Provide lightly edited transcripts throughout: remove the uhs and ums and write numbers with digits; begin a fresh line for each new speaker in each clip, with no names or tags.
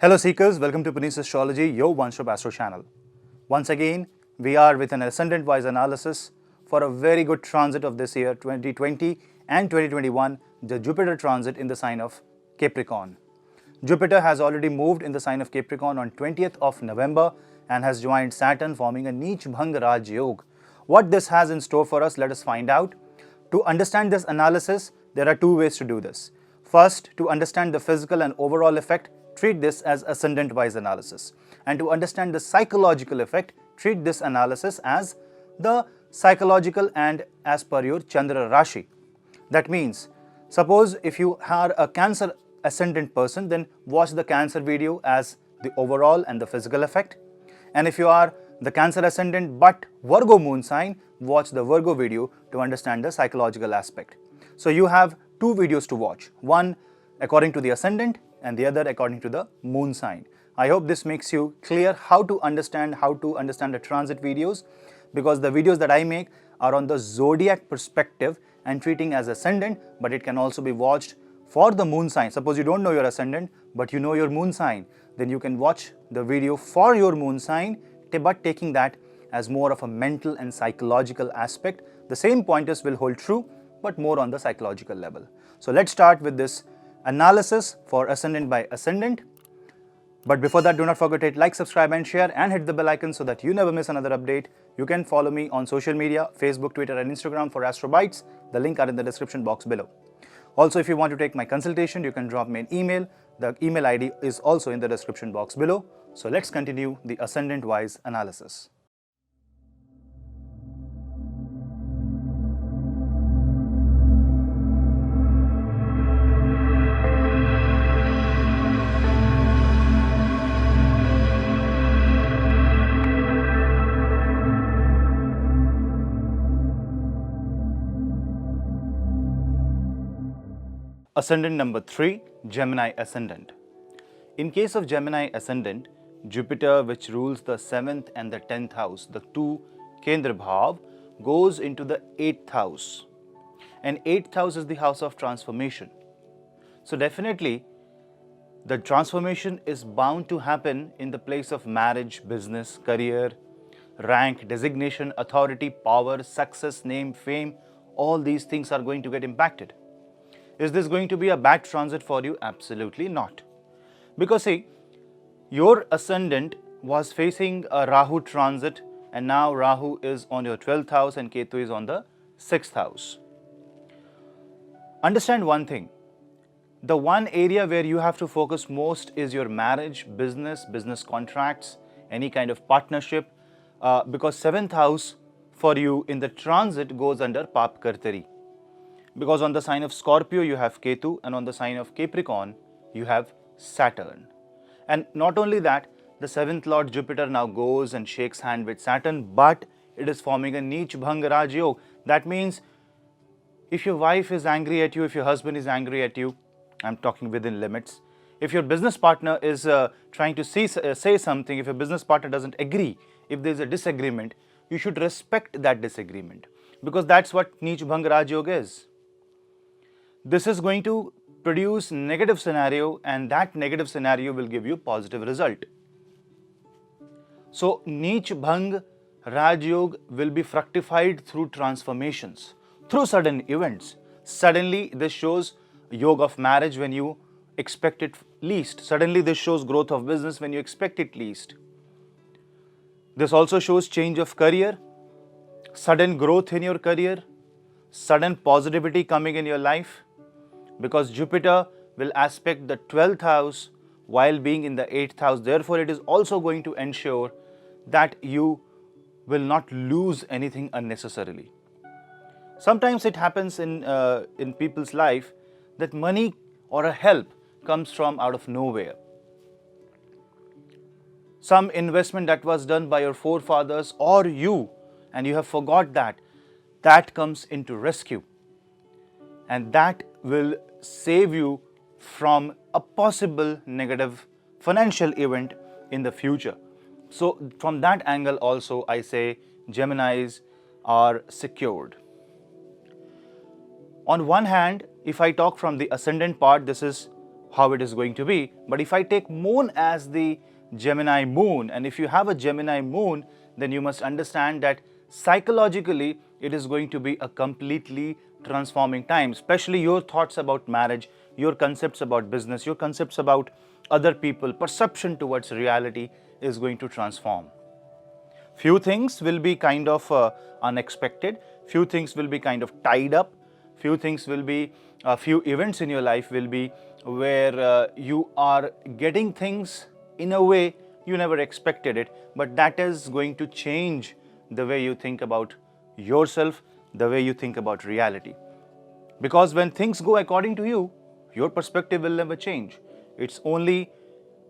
Hello Seekers, welcome to Punneits Astrology, your one-stop Astro channel. Once again, we are with an ascendant-wise analysis for a very good transit of this year 2020 and 2021, the Jupiter transit in the sign of Capricorn. Jupiter has already moved in the sign of Capricorn on 20th of November and has joined Saturn, forming a Neech Bhang Raj Yog. What this has in store for us, let us find out. To understand this analysis, there are two ways to do this. First, to understand the physical and overall effect, treat this as ascendant-wise analysis. And to understand the psychological effect, treat this analysis as the psychological and as per your Chandra Rashi. That means, suppose if you are a Cancer ascendant person, then watch the Cancer video as the overall and the physical effect. And if you are the Cancer ascendant but Virgo moon sign, watch the Virgo video to understand the psychological aspect. So you have two videos to watch, one according to the ascendant and the other according to the moon sign. I hope this makes you clear how to understand the transit videos, because the videos that I make are on the zodiac perspective and treating as ascendant, but it can also be watched for the moon sign. Suppose you don't know your ascendant but you know your moon sign, then you can watch the video for your moon sign, but taking that as more of a mental and psychological aspect. The same pointers will hold true, but more on the psychological level. So let's start with this analysis for ascendant by ascendant. But before that, do not forget to hit like, subscribe and share and hit the bell icon so that you never miss another update. You can follow me on social media, Facebook, Twitter and Instagram for Astro Bites. The link are in the description box below. Also, if you want to take my consultation, you can drop me an email. The email ID is also in the description box below. So let's continue the ascendant-wise analysis. Ascendant number 3, Gemini Ascendant. In case of Gemini Ascendant, Jupiter, which rules the 7th and the 10th house, the two Kendra Bhav, goes into the 8th house. And 8th house is the house of transformation. So definitely, the transformation is bound to happen in the place of marriage, business, career, rank, designation, authority, power, success, name, fame. All these things are going to get impacted. Is this going to be a bad transit for you? Absolutely not. Because see, your ascendant was facing a Rahu transit and now Rahu is on your 12th house and Ketu is on the 6th house. Understand one thing. The one area where you have to focus most is your marriage, business, business contracts, any kind of partnership, because 7th house for you in the transit goes under Pap Kartari. Because on the sign of Scorpio you have Ketu and on the sign of Capricorn you have Saturn. And not only that, the 7th Lord Jupiter now goes and shakes hand with Saturn, but it is forming a Neech Bhang Raj Yog. That means if your wife is angry at you, if your husband is angry at you, I'm talking within limits. If your business partner is trying to say something, if your business partner doesn't agree, if there is a disagreement, you should respect that disagreement, because that's what Neech Bhang Raj Yog is. This is going to produce negative scenario and that negative scenario will give you positive result. So Neech Bhang Raj Yog will be fructified through transformations, through sudden events. Suddenly this shows Yoga of marriage when you expect it least. Suddenly this shows growth of business when you expect it least. This also shows change of career, sudden growth in your career, sudden positivity coming in your life. Because Jupiter will aspect the 12th house while being in the 8th house. Therefore, it is also going to ensure that you will not lose anything unnecessarily. Sometimes it happens in people's life that money or a help comes from out of nowhere. Some investment that was done by your forefathers or you, and you have forgot that comes into rescue. And that will save you from a possible negative financial event in the future. So from that angle also, I say Geminis are secured. On one hand, if I talk from the ascendant part, this is how it is going to be. But if I take moon as the Gemini moon, and if you have a Gemini moon, then you must understand that psychologically it is going to be a completely transforming time, especially your thoughts about marriage, your concepts about business, your concepts about other people, perception towards reality is going to transform. Few things will be kind of unexpected, few things will be kind of tied up, few things will be, few events in your life will be where you are getting things in a way you never expected it, but that is going to change the way you think about yourself, the way you think about reality. Because when things go according to you, your perspective will never change. It's only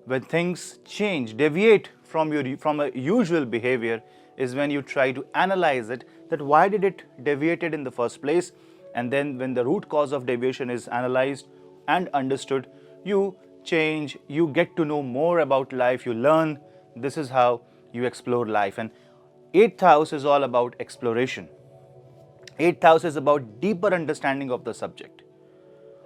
when things change, deviate from a usual behavior, is when you try to analyze it, that why did it deviated in the first place, and then when the root cause of deviation is analyzed and understood, you change, you get to know more about life, you learn. This is how you explore life. And 8th house is all about exploration. 8th house is about deeper understanding of the subject.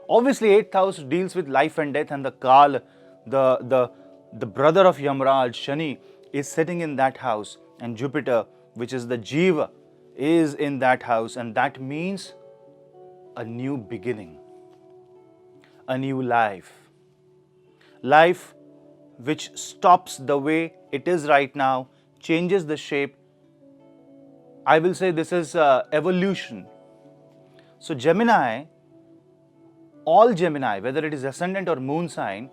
Obviously, 8th house deals with life and death, and the Kal, the brother of Yamraj, Shani, is sitting in that house, and Jupiter, which is the Jiva, is in that house, and that means a new beginning, a new life. Life which stops the way it is right now, changes the shape. I will say this is evolution. So Gemini, all Gemini, whether it is ascendant or moon sign,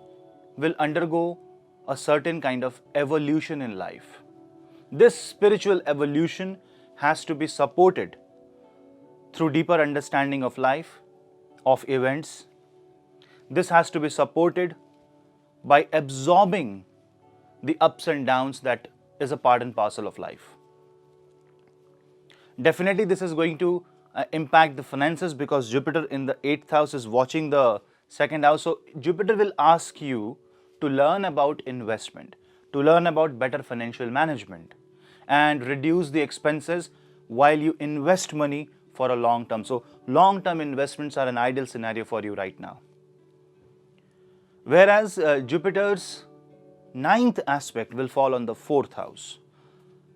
will undergo a certain kind of evolution in life. This spiritual evolution has to be supported through deeper understanding of life, of events. This has to be supported by absorbing the ups and downs that is a part and parcel of life. Definitely this is going to impact the finances, because Jupiter in the 8th house is watching the 2nd house. So Jupiter will ask you to learn about investment, to learn about better financial management, and reduce the expenses while you invest money for a long term. So long-term investments are an ideal scenario for you right now. Whereas Jupiter's 9th aspect will fall on the 4th house.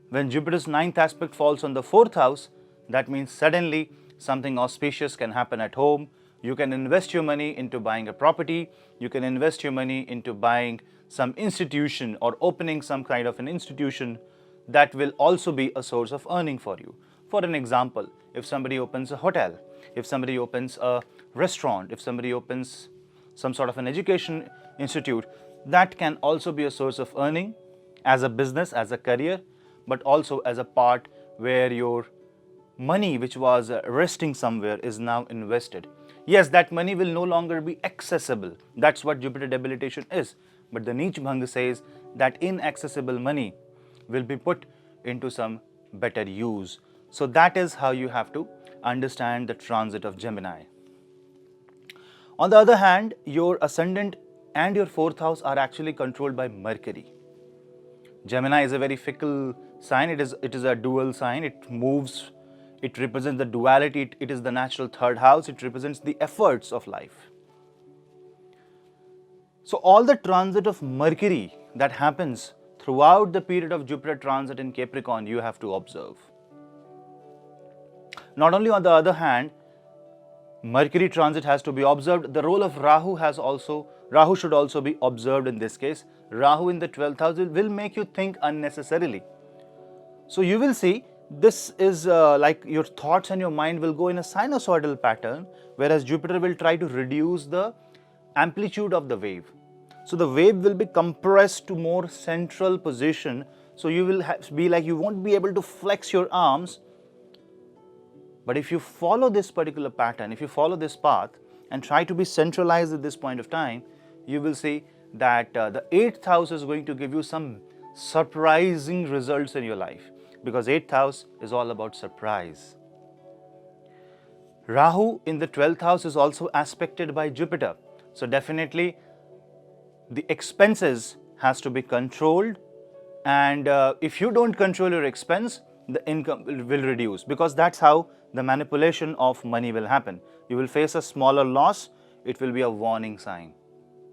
When Jupiter's 9th aspect falls on the 4th house, that means suddenly something auspicious can happen at home. You can invest your money into buying a property. You can invest your money into buying some institution or opening some kind of an institution that will also be a source of earning for you. For an example, if somebody opens a hotel, if somebody opens a restaurant, if somebody opens some sort of an education institute, that can also be a source of earning as a business, as a career, but also as a part where your money which was resting somewhere is now invested. Yes, that money will no longer be accessible. That's what Jupiter debilitation is. But the Neech Bhang says that inaccessible money will be put into some better use. So that is how you have to understand the transit of Gemini. On the other hand, your ascendant and your 4th house are actually controlled by Mercury. Gemini is a very fickle sign. It is a dual sign. It moves. It represents the duality. It is the natural 3rd house. It represents the efforts of life. So all the transit of Mercury that happens throughout the period of Jupiter transit in Capricorn, you have to observe. Not only on the other hand, Mercury transit has to be observed. The role of Rahu should also be observed in this case. Rahu in the 12th house will make you think unnecessarily. So you will see this is like your thoughts and your mind will go in a sinusoidal pattern, whereas Jupiter will try to reduce the amplitude of the wave. So the wave will be compressed to more central position. So you will be like, you won't be able to flex your arms. But if you follow this particular pattern, if you follow this path and try to be centralized at this point of time, you will see that the 8th house is going to give you some surprising results in your life, because 8th house is all about surprise. Rahu in the 12th house is also aspected by Jupiter. So definitely the expenses has to be controlled, and if you don't control your expense, the income will reduce, because that's how the manipulation of money will happen. You will face a smaller loss. It will be a warning sign.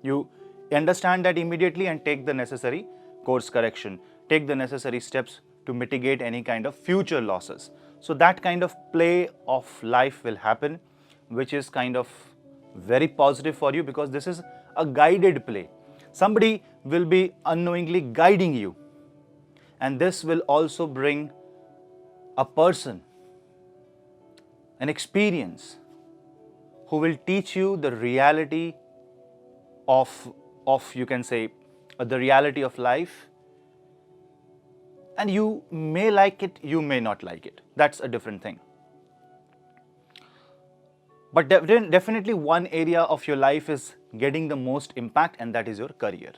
You understand that immediately and take the necessary course correction, take the necessary steps to mitigate any kind of future losses. So that kind of play of life will happen, which is kind of very positive for you because this is a guided play. Somebody will be unknowingly guiding you, and this will also bring a person, an experience, who will teach you the reality of you can say the reality of life, and you may like it, you may not like it. That's a different thing. But definitely one area of your life is getting the most impact, and that is your career.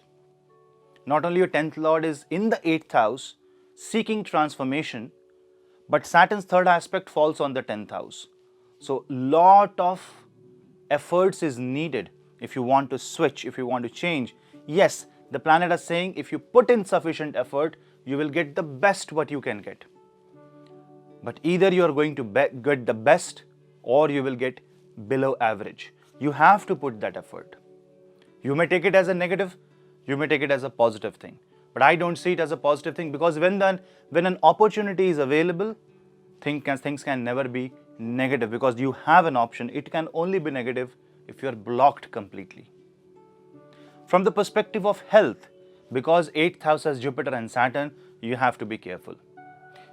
Not only your 10th Lord is in the 8th house seeking transformation, but Saturn's third aspect falls on the 10th house. So lot of efforts is needed if you want to switch, if you want to change. Yes, the planet is saying if you put in sufficient effort, you will get the best what you can get. But either you are going to get the best or you will get below average. You have to put that effort. You may take it as a negative, you may take it as a positive thing. But I don't see it as a positive thing because when an opportunity is available, things can never be negative because you have an option. It can only be negative if you are blocked completely. From the perspective of health, because 8th house has Jupiter and Saturn, you have to be careful.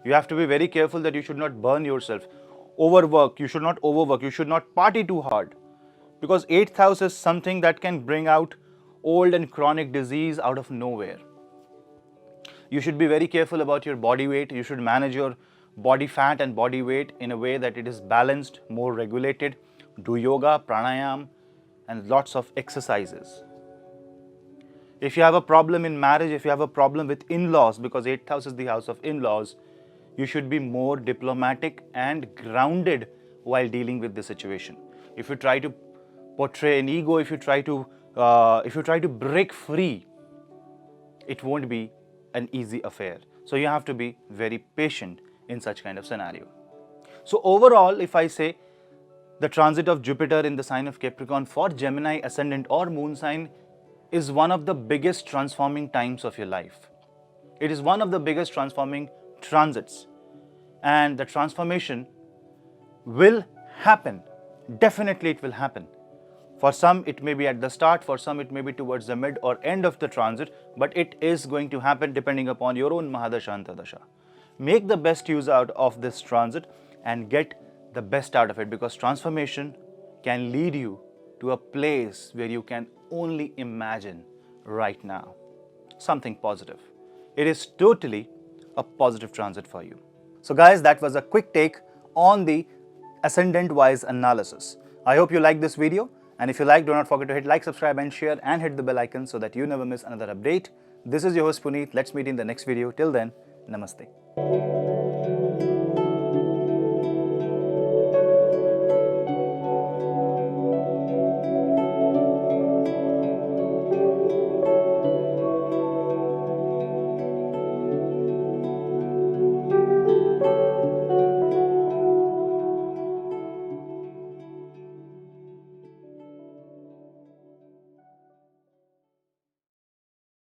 You have to be very careful that you should not burn yourself. Overwork, you should not overwork, you should not party too hard. Because 8th house is something that can bring out old and chronic disease out of nowhere. You should be very careful about your body weight. You should manage your body fat and body weight in a way that it is balanced, more regulated. Do yoga, pranayam, and lots of exercises. If you have a problem in marriage, if you have a problem with in-laws, because 8th house is the house of in-laws, you should be more diplomatic and grounded while dealing with the situation. If you try to portray an ego, if you try to break free, it won't be an easy affair. So you have to be very patient in such kind of scenario. So overall, if I say the transit of Jupiter in the sign of Capricorn for Gemini, Ascendant or Moon sign is one of the biggest transforming times of your life. It is one of the biggest transforming transits, and the transformation will happen. Definitely it will happen. For some it may be at the start, for some it may be towards the mid or end of the transit, but it is going to happen depending upon your own Mahadasha Antardasha. Make the best use out of this transit and get the best out of it, because transformation can lead you to a place where you can only imagine right now. Something positive. It is totally a positive transit for you. So guys, that was a quick take on the ascendant-wise analysis. I hope you liked this video, and if you like, do not forget to hit like, subscribe and share and hit the bell icon so that you never miss another update. This is your host Puneet. Let's meet in the next video. Till then, namaste.